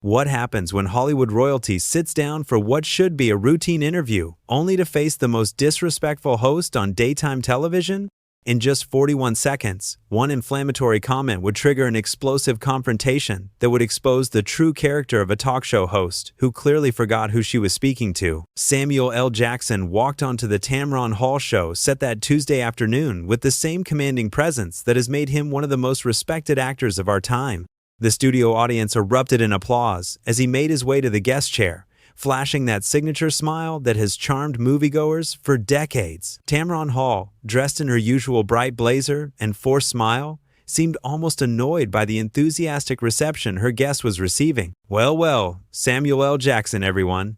What happens when Hollywood royalty sits down for what should be a routine interview, only to face the most disrespectful host on daytime television? In just 41 seconds, one inflammatory comment would trigger an explosive confrontation that would expose the true character of a talk show host who clearly forgot who she was speaking to. Samuel L. Jackson walked onto the Tamron Hall show set that Tuesday afternoon with the same commanding presence that has made him one of the most respected actors of our time. The studio audience erupted in applause as he made his way to the guest chair, flashing that signature smile that has charmed moviegoers for decades. Tamron Hall, dressed in her usual bright blazer and forced smile, seemed almost annoyed by the enthusiastic reception her guest was receiving. Well, Samuel L. Jackson, everyone.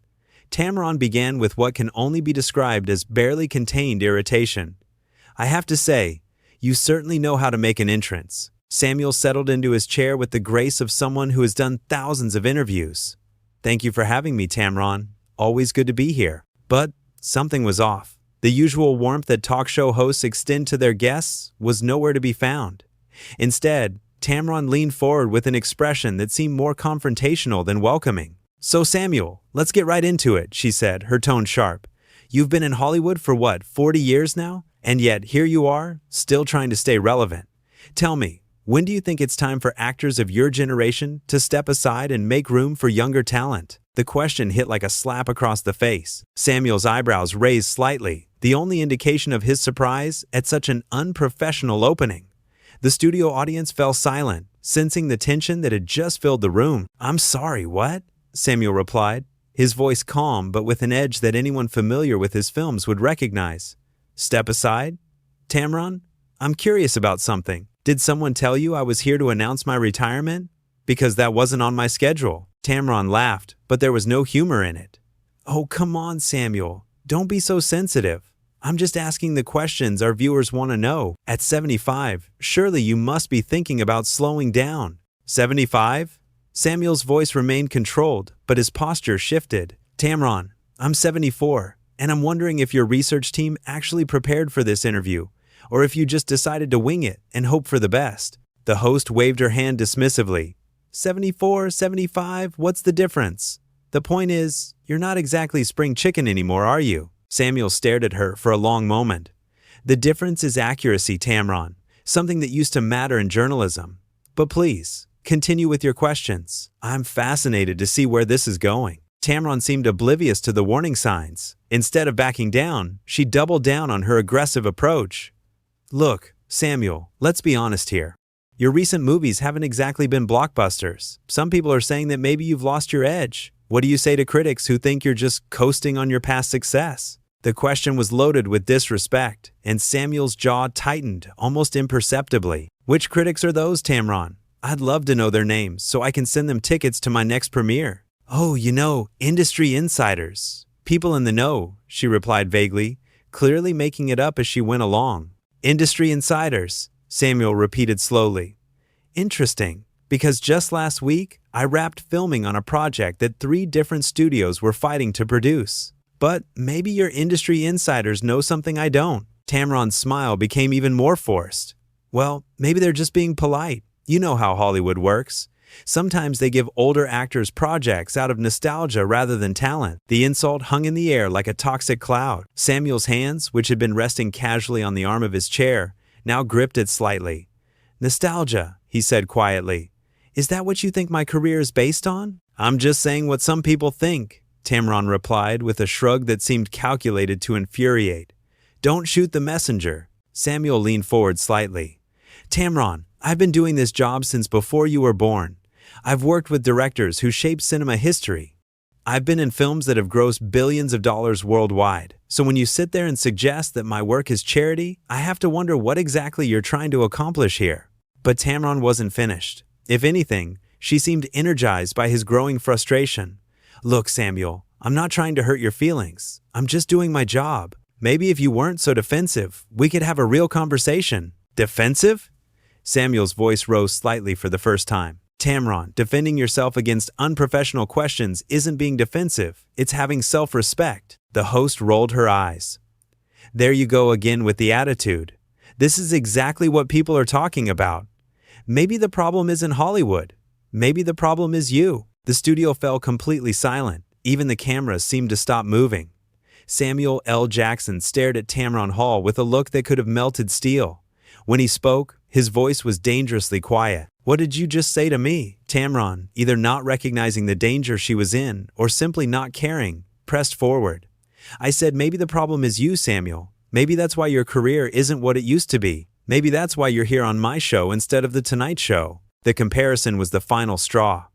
Tamron began with what can only be described as barely contained irritation. I have to say, you certainly know how to make an entrance. Samuel settled into his chair with the grace of someone who has done thousands of interviews. Thank you for having me, Tamron. Always good to be here. But something was off. The usual warmth that talk show hosts extend to their guests was nowhere to be found. Instead, Tamron leaned forward with an expression that seemed more confrontational than welcoming. So Samuel, let's get right into it, she said, her tone sharp. You've been in Hollywood for what, 40 years now? And yet here you are, still trying to stay relevant. Tell me, when do you think it's time for actors of your generation to step aside and make room for younger talent? The question hit like a slap across the face. Samuel's eyebrows raised slightly, the only indication of his surprise at such an unprofessional opening. The studio audience fell silent, sensing the tension that had just filled the room. I'm sorry, what? Samuel replied, his voice calm but with an edge that anyone familiar with his films would recognize. Step aside? Tamron, I'm curious about something. Did someone tell you I was here to announce my retirement? Because that wasn't on my schedule. Tamron laughed, but there was no humor in it. Oh, come on, Samuel. Don't be so sensitive. I'm just asking the questions our viewers want to know. At 75, surely you must be thinking about slowing down. 75? Samuel's voice remained controlled, but his posture shifted. Tamron, I'm 74, and I'm wondering if your research team actually prepared for this interview, or if you just decided to wing it and hope for the best. The host waved her hand dismissively. 74, 75, what's the difference? The point is, you're not exactly spring chicken anymore, are you? Samuel stared at her for a long moment. The difference is accuracy, Tamron, something that used to matter in journalism. But please, continue with your questions. I'm fascinated to see where this is going. Tamron seemed oblivious to the warning signs. Instead of backing down, she doubled down on her aggressive approach. Look, Samuel, let's be honest here. Your recent movies haven't exactly been blockbusters. Some people are saying that maybe you've lost your edge. What do you say to critics who think you're just coasting on your past success? The question was loaded with disrespect, and Samuel's jaw tightened almost imperceptibly. Which critics are those, Tamron? I'd love to know their names so I can send them tickets to my next premiere. Oh, industry insiders. People in the know, she replied vaguely, clearly making it up as she went along. Industry insiders, Samuel repeated slowly. Interesting, because just last week, I wrapped filming on a project that 3 different studios were fighting to produce. But maybe your industry insiders know something I don't. Tamron's smile became even more forced. Well, maybe they're just being polite. You know how Hollywood works. Sometimes they give older actors projects out of nostalgia rather than talent. The insult hung in the air like a toxic cloud. Samuel's hands, which had been resting casually on the arm of his chair, now gripped it slightly. Nostalgia, he said quietly. Is that what you think my career is based on? I'm just saying what some people think, Tamron replied with a shrug that seemed calculated to infuriate. Don't shoot the messenger. Samuel leaned forward slightly. Tamron, I've been doing this job since before you were born. I've worked with directors who shaped cinema history. I've been in films that have grossed billions of dollars worldwide. So when you sit there and suggest that my work is charity, I have to wonder what exactly you're trying to accomplish here. But Tamron wasn't finished. If anything, she seemed energized by his growing frustration. Look, Samuel, I'm not trying to hurt your feelings. I'm just doing my job. Maybe if you weren't so defensive, we could have a real conversation. Defensive? Samuel's voice rose slightly for the first time. Tamron, defending yourself against unprofessional questions isn't being defensive. It's having self-respect. The host rolled her eyes. There you go again with the attitude. This is exactly what people are talking about. Maybe the problem isn't Hollywood. Maybe the problem is you. The studio fell completely silent. Even the cameras seemed to stop moving. Samuel L. Jackson stared at Tamron Hall with a look that could have melted steel. When he spoke, his voice was dangerously quiet. "What did you just say to me?" Tamron, either not recognizing the danger she was in or simply not caring, pressed forward. "I said maybe the problem is you, Samuel. Maybe that's why your career isn't what it used to be. Maybe that's why you're here on my show instead of The Tonight Show." The comparison was the final straw.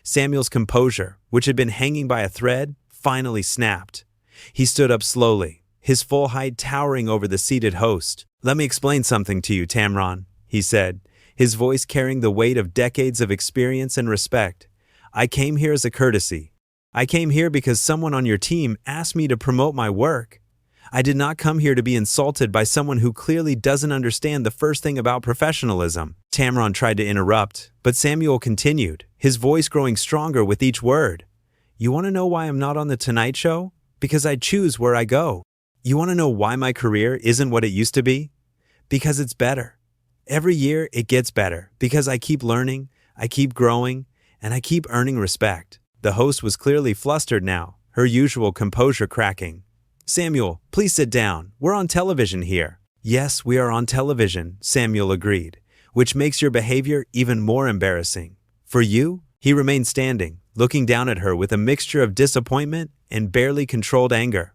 Samuel's composure, which had been hanging by a thread, finally snapped. He stood up slowly, his full height towering over the seated host. "Let me explain something to you, Tamron," he said, his voice carrying the weight of decades of experience and respect. "I came here as a courtesy. I came here because someone on your team asked me to promote my work. I did not come here to be insulted by someone who clearly doesn't understand the first thing about professionalism." Tamron tried to interrupt, but Samuel continued, his voice growing stronger with each word. "You want to know why I'm not on The Tonight Show? Because I choose where I go. You want to know why my career isn't what it used to be? Because it's better. Every year it gets better, because I keep learning, I keep growing, and I keep earning respect." The host was clearly flustered now, her usual composure cracking. "Samuel, please sit down. We're on television here." "Yes, we are on television," Samuel agreed, "which makes your behavior even more embarrassing. For you?" He remained standing, looking down at her with a mixture of disappointment and barely controlled anger.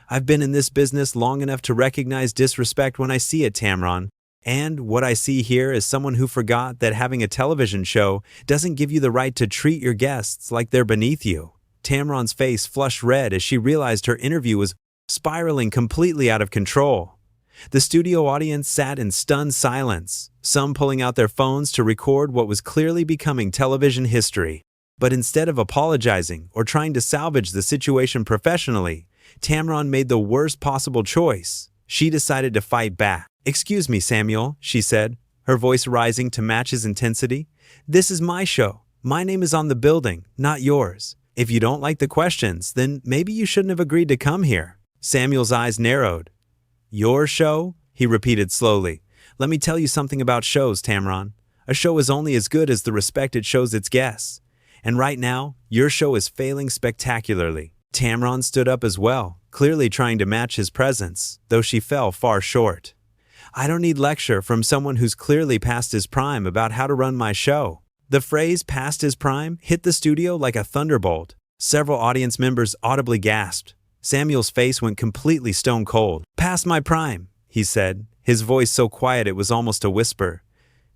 "I've been in this business long enough to recognize disrespect when I see it, Tamron. And what I see here is someone who forgot that having a television show doesn't give you the right to treat your guests like they're beneath you." Tamron's face flushed red as she realized her interview was spiraling completely out of control. The studio audience sat in stunned silence, some pulling out their phones to record what was clearly becoming television history. But instead of apologizing or trying to salvage the situation professionally, Tamron made the worst possible choice. She decided to fight back. "Excuse me, Samuel," she said, her voice rising to match his intensity. "This is my show. My name is on the building, not yours. If you don't like the questions, then maybe you shouldn't have agreed to come here." Samuel's eyes narrowed. "Your show?" he repeated slowly. "Let me tell you something about shows, Tamron. A show is only as good as the respect it shows its guests. And right now, your show is failing spectacularly." Tamron stood up as well, clearly trying to match his presence, though she fell far short. "I don't need lecture from someone who's clearly past his prime about how to run my show." The phrase "past his prime" hit the studio like a thunderbolt. Several audience members audibly gasped. Samuel's face went completely stone cold. "Past my prime," he said, his voice so quiet it was almost a whisper.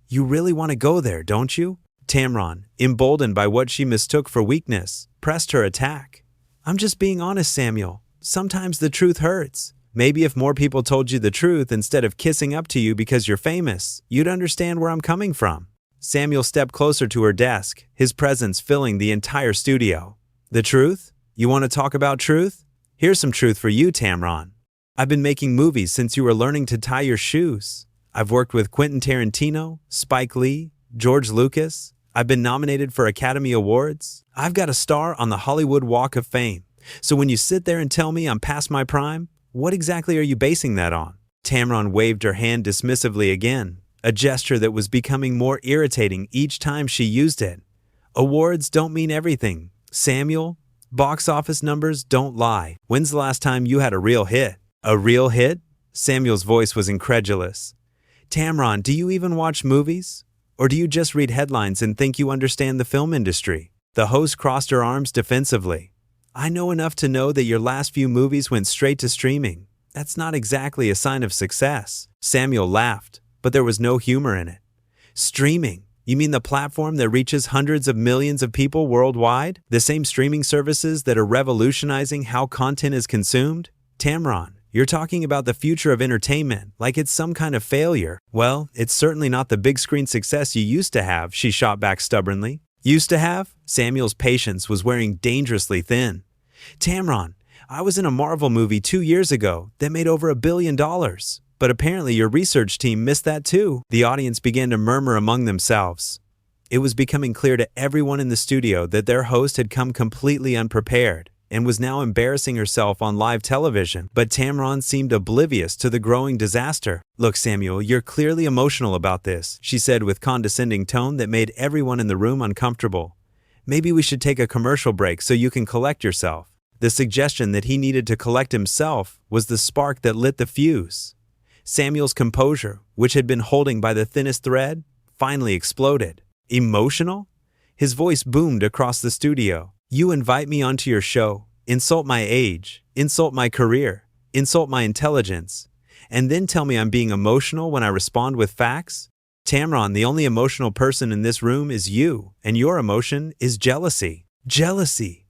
"You really want to go there, don't you?" Tamron, emboldened by what she mistook for weakness, pressed her attack. "I'm just being honest, Samuel. Sometimes the truth hurts. Maybe if more people told you the truth instead of kissing up to you because you're famous, you'd understand where I'm coming from." Samuel stepped closer to her desk, his presence filling the entire studio. "The truth? You want to talk about truth? Here's some truth for you, Tamron. I've been making movies since you were learning to tie your shoes. I've worked with Quentin Tarantino, Spike Lee, George Lucas. I've been nominated for Academy Awards. I've got a star on the Hollywood Walk of Fame. So when you sit there and tell me I'm past my prime, what exactly are you basing that on?" Tamron waved her hand dismissively again, a gesture that was becoming more irritating each time she used it. "Awards don't mean everything, Samuel. Box office numbers don't lie. When's the last time you had a real hit?" "A real hit?" Samuel's voice was incredulous. "Tamron, do you even watch movies? Or do you just read headlines and think you understand the film industry?" The host crossed her arms defensively. "I know enough to know that your last few movies went straight to streaming. That's not exactly a sign of success." Samuel laughed, but there was no humor in it. "Streaming? You mean the platform that reaches hundreds of millions of people worldwide? The same streaming services that are revolutionizing how content is consumed? Tamron, you're talking about the future of entertainment like it's some kind of failure." "Well, it's certainly not the big screen success you used to have," she shot back stubbornly. "Used to have?" Samuel's patience was wearing dangerously thin. "Tamron, I was in a Marvel movie 2 years ago that made over $1 billion. But apparently your research team missed that too." The audience began to murmur among themselves. It was becoming clear to everyone in the studio that their host had come completely unprepared and was now embarrassing herself on live television. But Tamron seemed oblivious to the growing disaster. "Look, Samuel, you're clearly emotional about this," she said with condescending tone that made everyone in the room uncomfortable. maybe we should take a commercial break so you can collect yourself." The suggestion that he needed to collect himself was the spark that lit the fuse. Samuel's composure, which had been holding by the thinnest thread, finally exploded. "Emotional?" His voice boomed across the studio. "You invite me onto your show, insult my age, insult my career, insult my intelligence, and then tell me I'm being emotional when I respond with facts? Tamron, the only emotional person in this room is you, and your emotion is jealousy." "Jealousy?"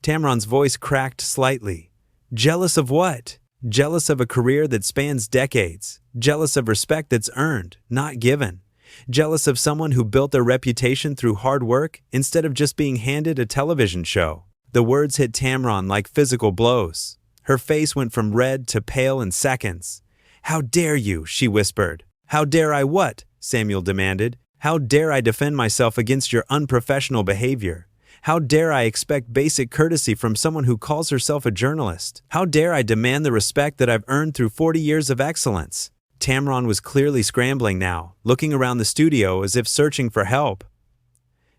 Tamron's voice cracked slightly. "Jealous of what?" "Jealous of a career that spans decades. Jealous of respect that's earned, not given. Jealous of someone who built their reputation through hard work instead of just being handed a television show." The words hit Tamron like physical blows. Her face went from red to pale in seconds. "How dare you?" she whispered. "How dare I what?" Samuel demanded. "How dare I defend myself against your unprofessional behavior? How dare I expect basic courtesy from someone who calls herself a journalist? How dare I demand the respect that I've earned through 40 years of excellence?" Tamron was clearly scrambling now, looking around the studio as if searching for help.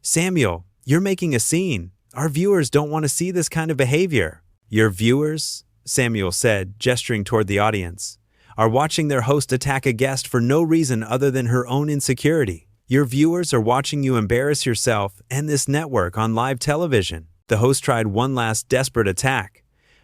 "Samuel, you're making a scene. Our viewers don't want to see this kind of behavior." "Your viewers," Samuel said, gesturing toward the audience, "are watching their host attack a guest for no reason other than her own insecurity. Your viewers are watching you embarrass yourself and this network on live television." The host tried one last desperate attack.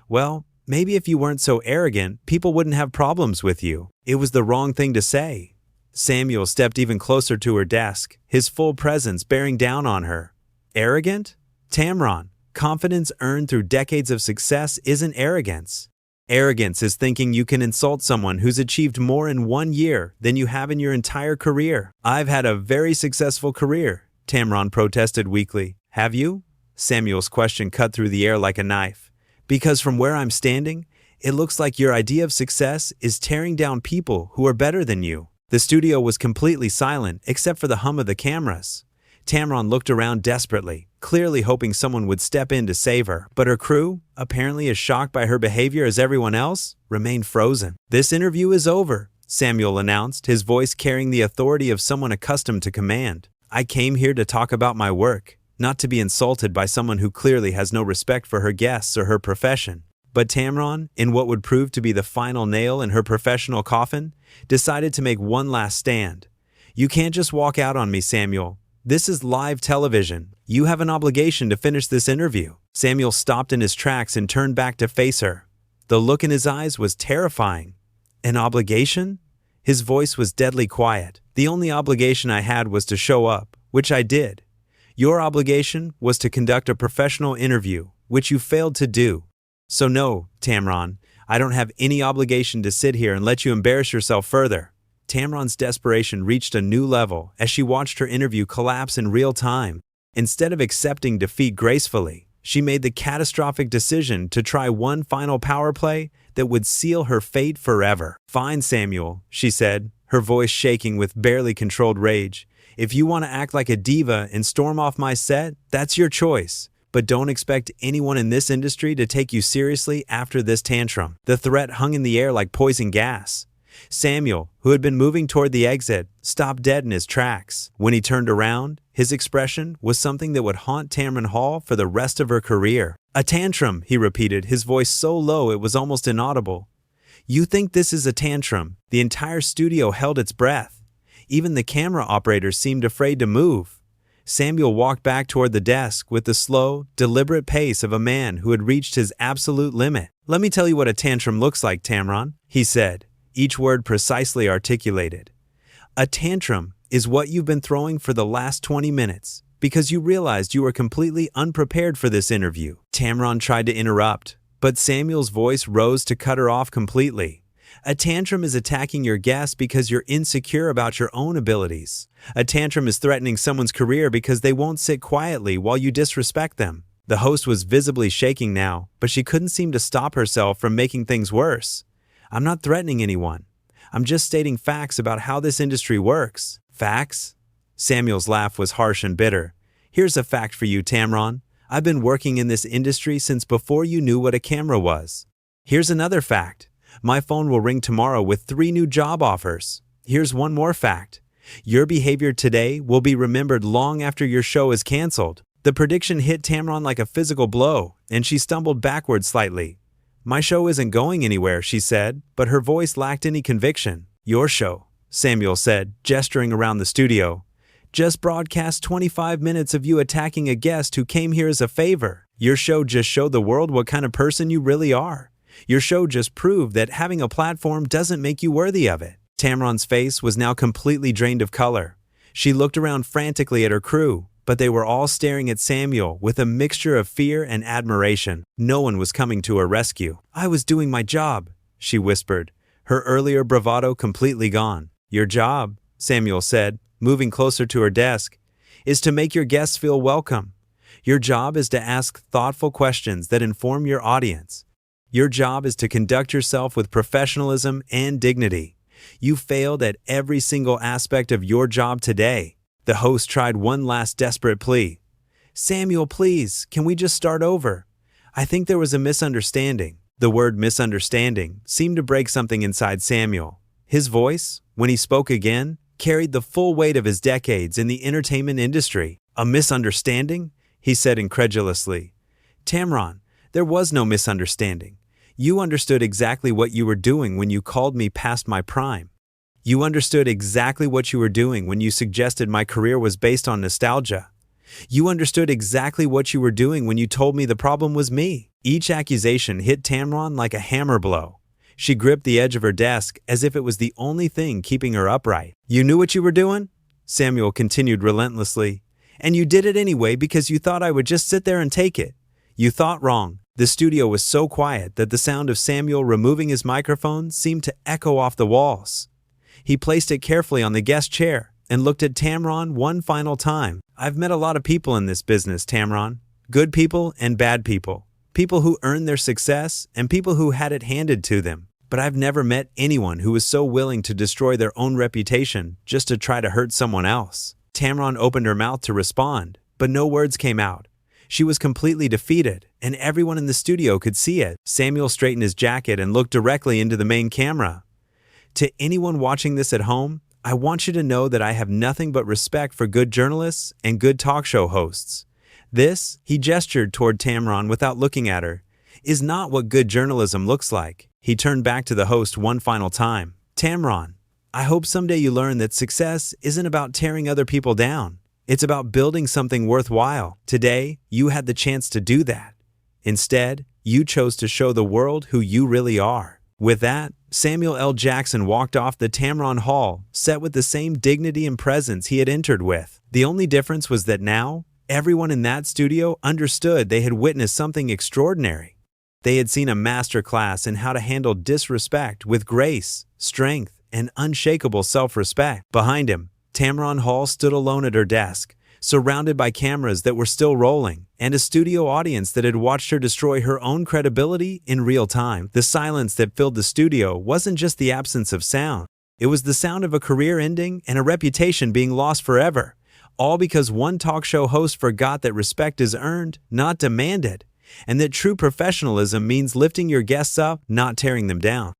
"Well, maybe if you weren't so arrogant, people wouldn't have problems with you." It was the wrong thing to say. Samuel stepped even closer to her desk, his full presence bearing down on her. "Arrogant? Tamron, confidence earned through decades of success isn't arrogance. Arrogance is thinking you can insult someone who's achieved more in 1 year than you have in your entire career." "I've had a very successful career," Tamron protested weakly. "Have you?" Samuel's question cut through the air like a knife. "Because from where I'm standing, it looks like your idea of success is tearing down people who are better than you." The studio was completely silent except for the hum of the cameras. Tamron looked around desperately, clearly hoping someone would step in to save her, but her crew, apparently as shocked by her behavior as everyone else, remained frozen. "This interview is over," Samuel announced, his voice carrying the authority of someone accustomed to command. "I came here to talk about my work, not to be insulted by someone who clearly has no respect for her guests or her profession." But Tamron, in what would prove to be the final nail in her professional coffin, decided to make one last stand. "You can't just walk out on me, Samuel. This is live television. You have an obligation to finish this interview." Samuel stopped in his tracks and turned back to face her. The look in his eyes was terrifying. "An obligation?" His voice was deadly quiet. "The only obligation I had was to show up, which I did. Your obligation was to conduct a professional interview, which you failed to do. So no, Tamron, I don't have any obligation to sit here and let you embarrass yourself further." Tamron's desperation reached a new level as she watched her interview collapse in real time. Instead of accepting defeat gracefully, she made the catastrophic decision to try one final power play that would seal her fate forever. "Fine, Samuel," she said, her voice shaking with barely controlled rage. "If you want to act like a diva and storm off my set, that's your choice. But don't expect anyone in this industry to take you seriously after this tantrum." The threat hung in the air like poison gas. Samuel, who had been moving toward the exit, stopped dead in his tracks. When he turned around, his expression was something that would haunt Tamron Hall for the rest of her career. "A tantrum," he repeated, his voice so low it was almost inaudible. "You think this is a tantrum?" The entire studio held its breath. Even the camera operators seemed afraid to move. Samuel walked back toward the desk with the slow, deliberate pace of a man who had reached his absolute limit. "Let me tell you what a tantrum looks like, Tamron," he said, each word precisely articulated. "A tantrum is what you've been throwing for the last 20 minutes because you realized you were completely unprepared for this interview." Tamron tried to interrupt, but Samuel's voice rose to cut her off completely. "A tantrum is attacking your guest because you're insecure about your own abilities. A tantrum is threatening someone's career because they won't sit quietly while you disrespect them." The host was visibly shaking now, but she couldn't seem to stop herself from making things worse. "I'm not threatening anyone. I'm just stating facts about how this industry works." "Facts?" Samuel's laugh was harsh and bitter. "Here's a fact for you, Tamron. I've been working in this industry since before you knew what a camera was. Here's another fact. My phone will ring tomorrow with 3 new job offers. Here's one more fact. Your behavior today will be remembered long after your show is canceled." The prediction hit Tamron like a physical blow, and she stumbled backward slightly. "My show isn't going anywhere," she said, but her voice lacked any conviction. "Your show," Samuel said, gesturing around the studio, "just broadcast 25 minutes of you attacking a guest who came here as a favor. Your show just showed the world what kind of person you really are. Your show just proved that having a platform doesn't make you worthy of it." Tamron's face was now completely drained of color. She looked around frantically at her crew, but they were all staring at Samuel with a mixture of fear and admiration. No one was coming to her rescue. "I was doing my job," she whispered, her earlier bravado completely gone. "Your job," Samuel said, moving closer to her desk, "is to make your guests feel welcome. Your job is to ask thoughtful questions that inform your audience. Your job is to conduct yourself with professionalism and dignity. You failed at every single aspect of your job today." The host tried one last desperate plea. "Samuel, please, can we just start over? I think there was a misunderstanding." The word misunderstanding seemed to break something inside Samuel. His voice, when he spoke again, carried the full weight of his decades in the entertainment industry. "A misunderstanding?" he said incredulously. "Tamron, there was no misunderstanding. You understood exactly what you were doing when you called me past my prime. You understood exactly what you were doing when you suggested my career was based on nostalgia. You understood exactly what you were doing when you told me the problem was me." Each accusation hit Tamron like a hammer blow. She gripped the edge of her desk as if it was the only thing keeping her upright. "You knew what you were doing?" Samuel continued relentlessly. "And you did it anyway because you thought I would just sit there and take it. You thought wrong." The studio was so quiet that the sound of Samuel removing his microphone seemed to echo off the walls. He placed it carefully on the guest chair and looked at Tamron one final time. "I've met a lot of people in this business, Tamron. Good people and bad people. People who earned their success and people who had it handed to them. But I've never met anyone who was so willing to destroy their own reputation just to try to hurt someone else." Tamron opened her mouth to respond, but no words came out. She was completely defeated, and everyone in the studio could see it. Samuel straightened his jacket and looked directly into the main camera. "To anyone watching this at home, I want you to know that I have nothing but respect for good journalists and good talk show hosts. This," he gestured toward Tamron without looking at her, "is not what good journalism looks like." He turned back to the host one final time. "Tamron, I hope someday you learn that success isn't about tearing other people down. It's about building something worthwhile. Today, you had the chance to do that. Instead, you chose to show the world who you really are." With that, Samuel L. Jackson walked off the Tamron Hall, set with the same dignity and presence he had entered with. The only difference was that now, everyone in that studio understood they had witnessed something extraordinary. They had seen a master class in how to handle disrespect with grace, strength, and unshakable self-respect. Behind him, Tamron Hall stood alone at her desk, surrounded by cameras that were still rolling, and a studio audience that had watched her destroy her own credibility in real time. The silence that filled the studio wasn't just the absence of sound. It was the sound of a career ending and a reputation being lost forever, all because one talk show host forgot that respect is earned, not demanded, and that true professionalism means lifting your guests up, not tearing them down.